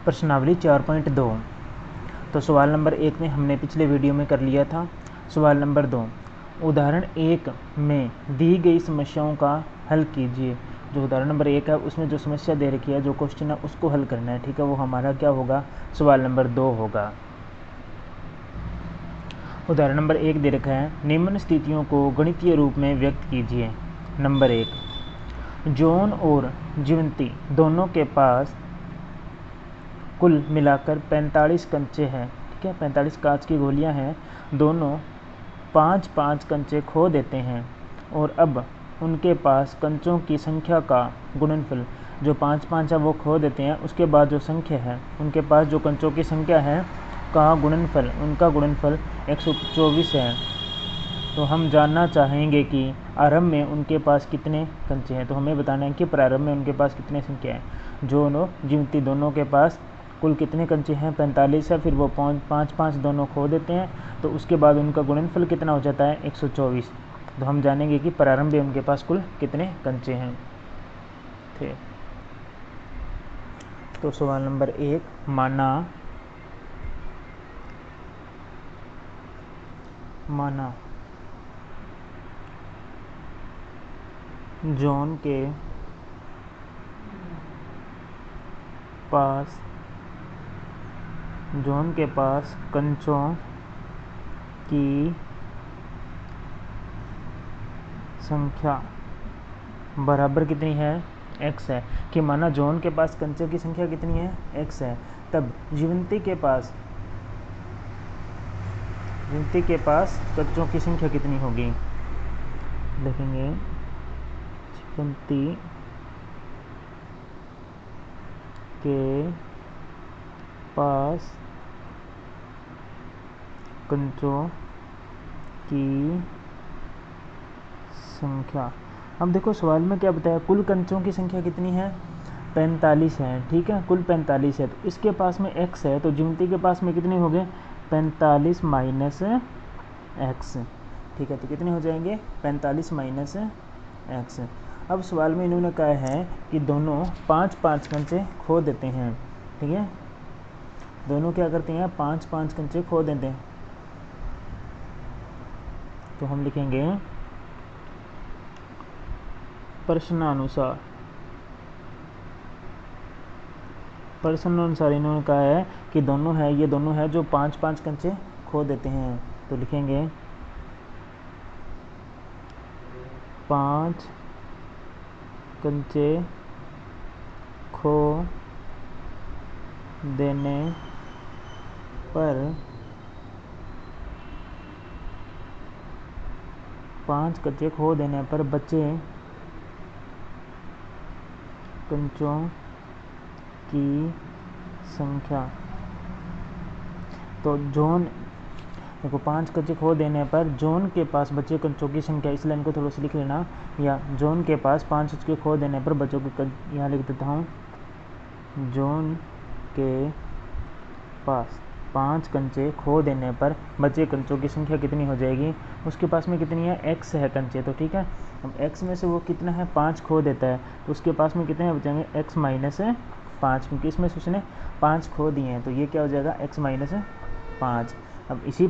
प्रश्नावली 4.2। तो सवाल नंबर 1 में हमने पिछले वीडियो में कर लिया था। सवाल नंबर 2, उदाहरण 1 में दी गई समस्याओं का हल कीजिए। जो उदाहरण नंबर 1 है उसमें जो समस्या दे रखी है, जो क्वेश्चन है उसको हल करना है, ठीक है। वो हमारा क्या होगा, सवाल नंबर 2 होगा। उदाहरण नंबर 1 दे रखा है, निम्न स्थितियों को गणितीय रूप में व्यक्त कीजिए। नंबर 1, जॉन और जीवंती दोनों के पास कुल मिलाकर 45 कंचे हैं, ठीक है। 45 कांच की गोलियां हैं। दोनों 5-5 कंचे खो देते हैं और अब उनके पास कंचों की संख्या का गुणनफल, जो 5-5 है वो खो देते हैं, उसके बाद जो संख्या है उनके पास जो कंचों की संख्या है का गुणनफल, उनका गुणनफल 124 है। तो हम जानना चाहेंगे कि आरंभ में उनके पास कितने कंचे हैं। तो हमें बताना है कि प्रारंभ में उनके पास कितने संख्या है। जॉन और जीवंती दोनों के पास कुल कितने कंचे हैं, 45 है। फिर वो 5-5 दोनों खो देते हैं, तो उसके बाद उनका गुणनफल कितना हो जाता है, 124। तो हम जानेंगे कि प्रारंभ में उनके पास कुल कितने कंचे हैं थे। तो सवाल नंबर 1, माना जॉन के पास कंचों की संख्या बराबर कितनी है, x है। कि माना जॉन के पास कंचों की संख्या कितनी है, x है। तब जीवंती के पास कंचों की संख्या कितनी होगी, देखेंगे। जीवंती के पास कंचों की संख्या, अब देखो सवाल में क्या बताया, कुल कंचों की संख्या कितनी है, 45 है, ठीक है। कुल 45 है, तो इसके पास में x है, तो जीवंती के पास में कितने हो गए, 45 माइनस x, ठीक है। तो कितने हो जाएंगे, 45 माइनस x। अब सवाल में इन्होंने कहा है कि दोनों 5-5 कंचे खो देते हैं, ठीक है। दोनों क्या करते हैं, 5-5 कंचे खो देते हैं। तो हम लिखेंगे प्रश्नानुसार इन्होंने कहा है कि ये दोनों है जो 5-5 कंचे खो देते हैं। तो लिखेंगे 5 कंचे खो देने पर 5 कंचे खो देने पर बचे कंचों की संख्या। तो जॉन, देखो 5 कंचे खो देने पर जॉन के पास बचे कंचों की संख्या, इस लाइन को थोड़ा सा लिख लेना, या जॉन के पास 5 कंचे खो देने पर बच्चों की, यहाँ लिख देता हूँ, जॉन के पास 5 कंचे खो देने पर बचे कंचों की संख्या कितनी हो जाएगी, उसके पास में कितनी है, x है कंचे, तो ठीक है। अब x में से वो कितना है, 5 खो देता है, तो उसके पास में कितने बचेंगे, x माइनस 5, क्योंकि इसमें से उसने 5 खो दिए हैं, तो ये क्या हो जाएगा, x माइनस 5। अब इसी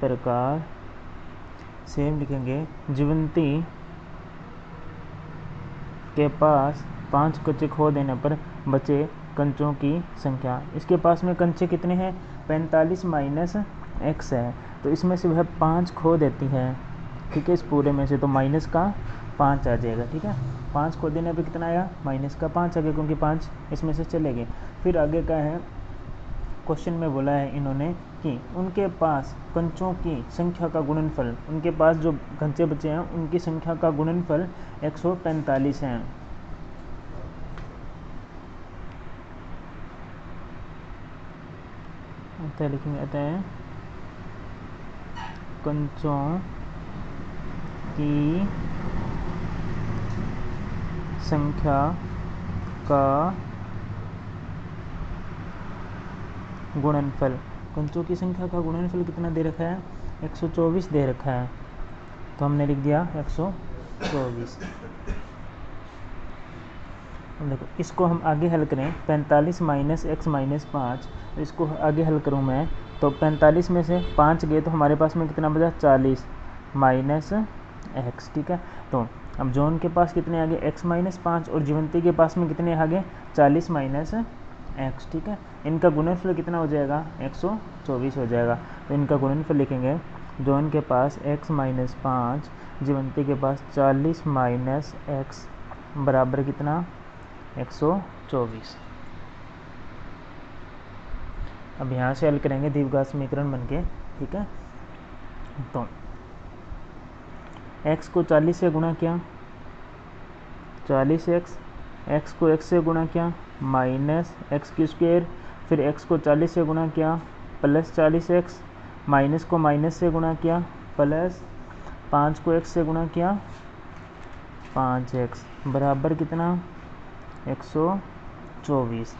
प्रकार सेम लिखेंगे, जीवंती के पास 5 कंचे खो देने पर बचे कंचों की संख्या। इसके पास में कंचे कितने हैं, 45 माइनस x है, तो इसमें से वह 5 खो देती है, ठीक है। इस पूरे में से तो माइनस का 5 आ जाएगा, ठीक है। 5 खो देने पे कितना आया, माइनस का 5 आ गया, क्योंकि 5 इसमें से चले गए। फिर आगे क्या है, क्वेश्चन में बोला है इन्होंने कि उनके पास कंचों की संख्या का गुणनफल, उनके पास जो कंचे बचे हैं उनकी संख्या का गुणनफल 145 है। लिखेंगे, अतः कंचों की संख्या का गुणनफल, कंचों की संख्या का गुणनफल कितना दे रखा है, 124 दे रखा है, तो हमने लिख दिया 124। देखो इसको हम आगे हल करें, 45 माइनस एक्स माइनस 5, इसको आगे हल करूँ मैं तो 45 में से 5 गए तो हमारे पास में कितना बचा 40 माइनस एक्स। ठीक है, तो अब जॉन के पास कितने आ गए एक्स माइनस 5 और जीवंती के पास में कितने आ गए 40 माइनस एक्स। ठीक है, इनका गुणनफल कितना हो जाएगा 124 हो जाएगा। तो इनका गुणनफल लिखेंगे, जॉन के पास x माइनस 5, जीवंती के पास 40 माइनस एक्स बराबर कितना 124। अब यहाँ से हल करेंगे द्विघात समीकरण बन के। ठीक है, तो x को 40 से गुणा किया 40x, x को x से गुणा किया माइनस एक्स की स्क्वायर, फिर x को 40 से गुणा किया प्लस 40x, माइनस को माइनस से गुणा किया प्लस 5 को x से गुणा किया 5x बराबर कितना 124।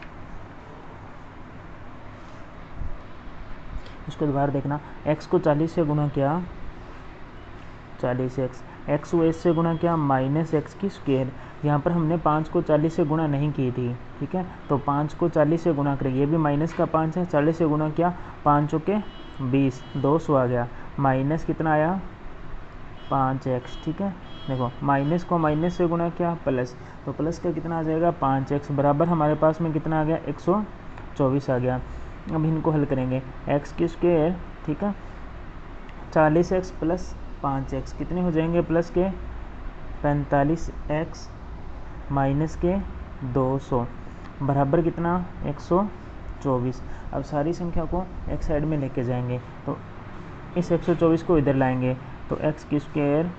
इसको दोबारा देखना, x को 40 से गुणा किया 40x, x को s से गुणा किया माइनस एक्स की स्क्वायर। यहाँ पर हमने 5 को 40 से गुणा नहीं की थी। ठीक है, तो 5 को 40 से गुणा करें, ये भी माइनस का 5 है, 40 से गुणा किया 5 चौके 20, 200 आ गया, माइनस कितना आया 5x। ठीक है, देखो माइनस को माइनस से गुणा किया प्लस, तो प्लस का कितना आ जाएगा 5x बराबर हमारे पास में कितना आ गया 124 आ गया। अब इनको हल करेंगे, x की स्क्वायर, ठीक है, 40x प्लस 5x कितने हो जाएंगे प्लस के 45x माइनस के 200 बराबर कितना 124। अब सारी संख्या को एक साइड में लेके जाएंगे, तो इस 124 को इधर लाएंगे, तो x की स्क्वायर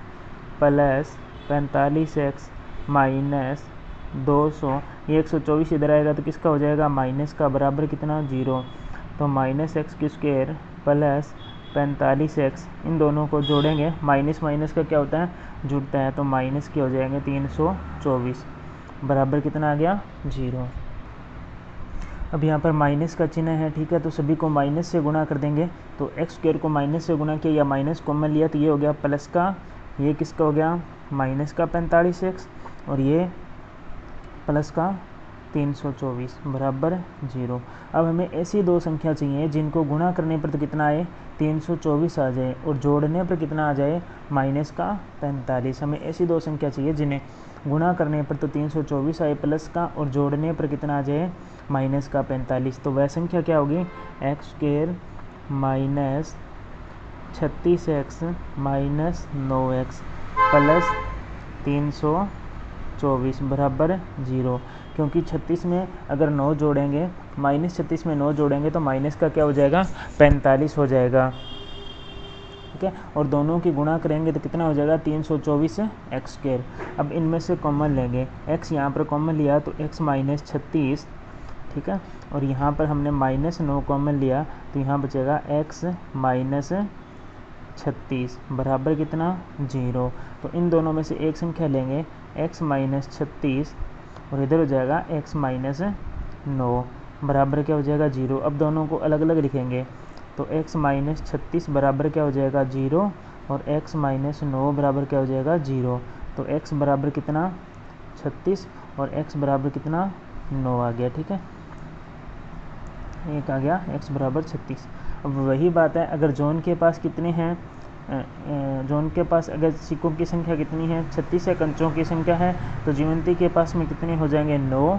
प्लस 45x माइनस 200, ये 124 इधर आएगा तो किसका हो जाएगा माइनस का, बराबर कितना 0। तो माइनस एक्स की स्क्वायर प्लस 45x, इन दोनों को जोड़ेंगे, माइनस माइनस का क्या होता है जुड़ता है, तो माइनस के हो जाएंगे 324 बराबर कितना आ गया 0। अब यहाँ पर माइनस का चिन्ह है। ठीक है, तो सभी को माइनस से गुणा कर देंगे, तो एक्स स्क्वायर को माइनस से गुणा किया या माइनस कॉमन लिया तो ये हो गया प्लस का, ये किसका हो गया माइनस का 45x और ये प्लस का 324 बराबर 0। अब हमें ऐसी दो संख्या चाहिए जिनको गुणा करने पर तो कितना आए 324 आ जाए और जोड़ने पर कितना आ जाए माइनस का 45। हमें ऐसी दो संख्या चाहिए जिन्हें गुणा करने पर तो 324 आए प्लस का और जोड़ने पर कितना आ जाए माइनस का 45। तो वह संख्या क्या होगी x square minus 36x minus 9x plus 324 बराबर 0। क्योंकि 36 में अगर 9 जोड़ेंगे, माइनस 36 में 9 जोड़ेंगे तो माइनस का क्या हो जाएगा 45 हो जाएगा। ठीक है, और दोनों की गुणा करेंगे तो कितना हो जाएगा 324 एक्स स्क्वायर। अब इनमें से कॉमन लेंगे, x यहाँ पर कॉमन लिया तो x माइनस 36, ठीक है, और यहाँ पर हमने माइनस 9 कॉमन लिया तो यहाँ बचेगा x माइनस 36 बराबर कितना 0। तो इन दोनों में से एक संख्या लेंगे x माइनस 36 और इधर हो जाएगा x माइनस 9 बराबर क्या हो जाएगा 0। अब दोनों को अलग अलग लिखेंगे, तो x माइनस 36 बराबर क्या हो जाएगा 0 और x माइनस 9 बराबर क्या हो जाएगा 0। तो x बराबर कितना 36 और x बराबर कितना 9 आ गया। ठीक है, एक आ गया x बराबर 36। अब वही बात है, अगर जॉन के पास कितने हैं, जॉन के पास अगर सिक्कों की संख्या कितनी है 36 है, कंचों की संख्या है, तो जीवंती के पास में कितने हो जाएंगे 9।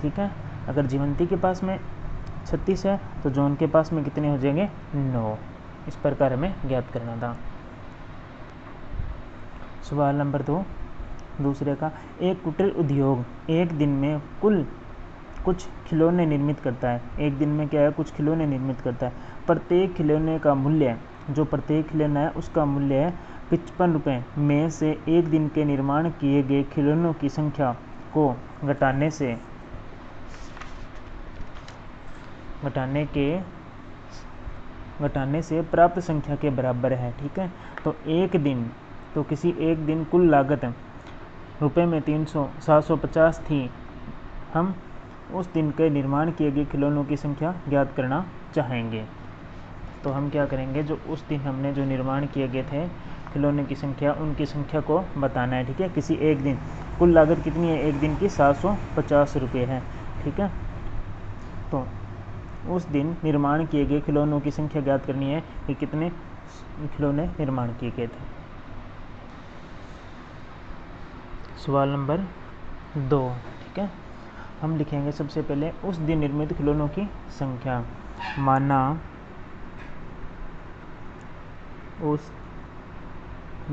ठीक है, अगर जीवंती के पास में 36 है तो जॉन के पास में कितने हो जाएंगे 9। इस प्रकार हमें ज्ञात करना था। सवाल नंबर 2 दूसरे का, एक कुटीर उद्योग एक दिन में कुछ खिलौने निर्मित करता है। एक दिन में क्या है कुछ खिलौने निर्मित करता है। प्रत्येक खिलौने का मूल्य, जो प्रत्येक खिलौना है उसका मूल्य है 55 रुपये में से एक दिन के निर्माण किए गए खिलौनों की संख्या को घटाने से प्राप्त संख्या के बराबर है। ठीक है, तो किसी एक दिन कुल लागत रुपये में 750 थी। हम उस दिन के निर्माण किए गए खिलौनों की संख्या ज्ञात करना चाहेंगे। तो हम क्या करेंगे, जो उस दिन हमने जो निर्माण किए गए थे खिलौने की संख्या, उनकी संख्या को बताना है। ठीक है, किसी एक दिन कुल लागत कितनी है एक दिन की 750 रुपये है। ठीक है, तो उस दिन निर्माण किए गए खिलौनों की संख्या ज्ञात करनी है कि कितने खिलौने निर्माण किए गए थे। सवाल नंबर 2। ठीक है, हम लिखेंगे सबसे पहले उस दिन निर्मित खिलौनों की संख्या। माना उस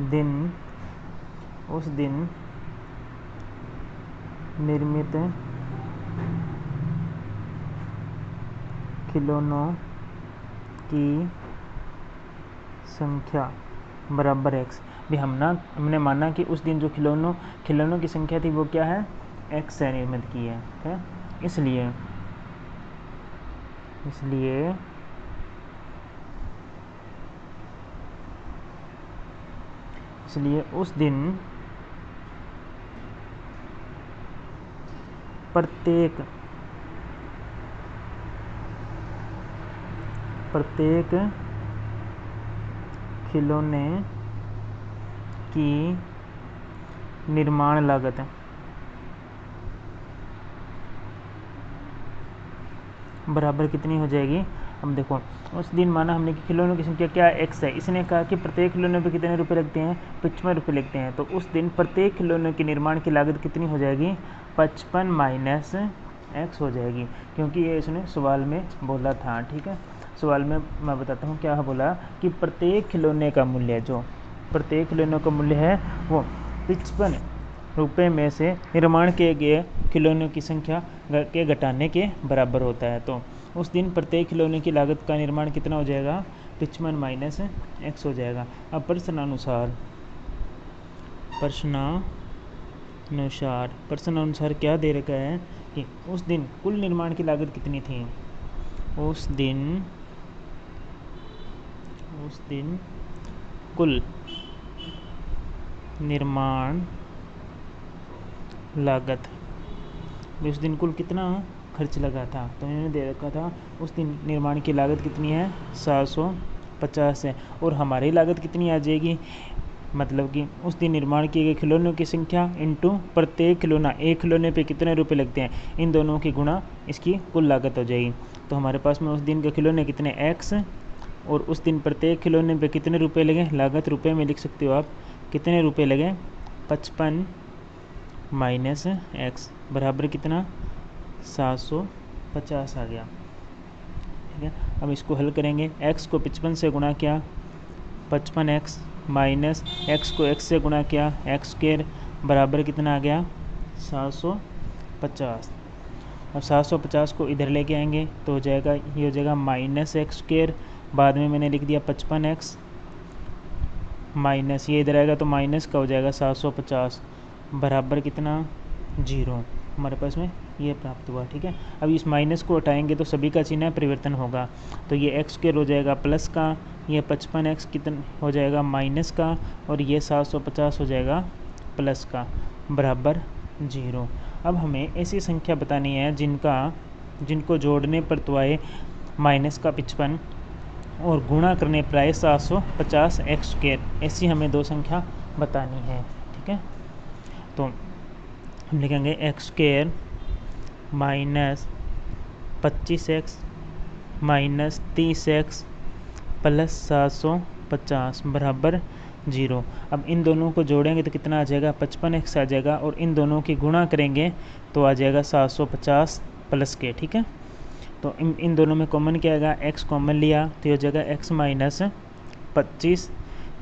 दिन निर्मित खिलौनों की संख्या बराबर x। भी हमने माना कि उस दिन जो खिलौनों की संख्या थी वो क्या है, x से निर्मित की है। इसलिए उस दिन प्रत्येक खिलौने की निर्माण लागत बराबर कितनी हो जाएगी। अब देखो, उस दिन माना हमने कि खिलौनों की संख्या क्या x है, इसने कहा कि प्रत्येक खिलौने पे कितने रुपए लगते हैं, 55 रुपये लगते हैं। तो उस दिन प्रत्येक खिलौने के निर्माण की लागत कितनी हो जाएगी, 55 माइनस x हो जाएगी, क्योंकि ये इसने सवाल में बोला था। ठीक है, सवाल में मैं बताता हूँ क्या बोला कि प्रत्येक खिलौने का मूल्य है वो 55 रुपये में से निर्माण किए गए खिलौनों की संख्या के घटाने के बराबर होता है। तो उस दिन प्रत्येक खिलौने की लागत का निर्माण कितना हो जाएगा, 55 माइनस x हो जाएगा। अब प्रश्नानुसार क्या दे रखा है कि उस दिन कुल निर्माण की लागत कितनी थी। उस दिन कुल निर्माण लागत, उस दिन कुल कितना खर्च लगा था, तो इन्होंने दे रखा था उस दिन निर्माण की लागत कितनी है, 750 है। और हमारी लागत कितनी आ जाएगी, मतलब कि उस दिन निर्माण किए गए खिलौनों की संख्या इंटू प्रत्येक खिलौना, एक खिलौने पे कितने रुपए लगते हैं, इन दोनों की गुणा इसकी कुल लागत हो जाएगी। तो हमारे पास में उस दिन के खिलौने कितने x, और उस दिन प्रत्येक खिलौने पे कितने रुपए लगे, लागत रुपए में लिख सकते हो आप, कितने रुपए लगे, 55 माइनस x बराबर कितना, 750 आ गया। ठीक है, अब इसको हल करेंगे, x को 55 से गुणा किया 55x, माइनस x को x से गुणा किया x स्क्वायर बराबर कितना आ गया, 750। अब 750 को इधर लेके आएंगे तो हो जाएगा, ये हो जाएगा माइनस एक्स स्क्वायर, बाद में मैंने लिख दिया 55x, माइनस ये इधर आएगा तो माइनस का हो जाएगा 750 बराबर कितना, 0। हमारे पास में ये प्राप्त हुआ। ठीक है, अब इस माइनस को हटाएंगे तो सभी का चिन्ह परिवर्तन होगा, तो ये एक्स स्क्वायर हो जाएगा प्लस का, ये 55x कितना हो जाएगा माइनस का, और ये 750 हो जाएगा प्लस का बराबर 0। अब हमें ऐसी संख्या बतानी है जिनको जोड़ने पर तो आए माइनस का 55 और गुणा करने पर आए 750 एक्स स्क्वायर, ऐसी हमें दो संख्या बतानी है। ठीक है, तो हम लिखेंगे x square minus 25x minus 30x plus 750 बराबर 0। अब इन दोनों को जोड़ेंगे तो कितना आ जाएगा, 55x आ जाएगा, और इन दोनों की गुणा करेंगे तो आ जाएगा 750 प्लस के। ठीक है, तो इन दोनों में कॉमन क्या आएगा, x कॉमन लिया तो ये हो जाएगा x माइनस 25,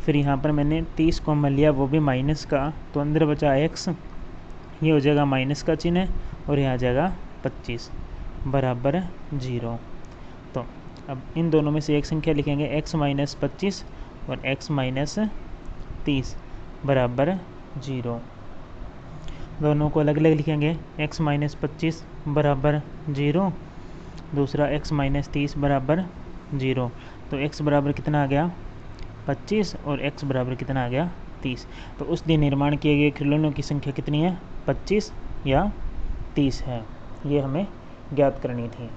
फिर यहाँ पर मैंने 30 कॉमन लिया वो भी माइनस का, तो अंदर बचा x, ये हो जाएगा माइनस का चिन्ह, और यहाँ आ जाएगा 25 बराबर 0। तो अब इन दोनों में से एक संख्या लिखेंगे x माइनस 25 और x माइनस 30 बराबर 0। दोनों को अलग अलग लिखेंगे, x माइनस 25 बराबर 0, दूसरा x माइनस 30 बराबर 0। तो x बराबर कितना आ गया, 25, और x बराबर कितना आ गया, 30। तो उस दिन निर्माण किए गए खिलौनों की संख्या कितनी है, 25 या 30 है, ये हमें ज्ञात करनी थी।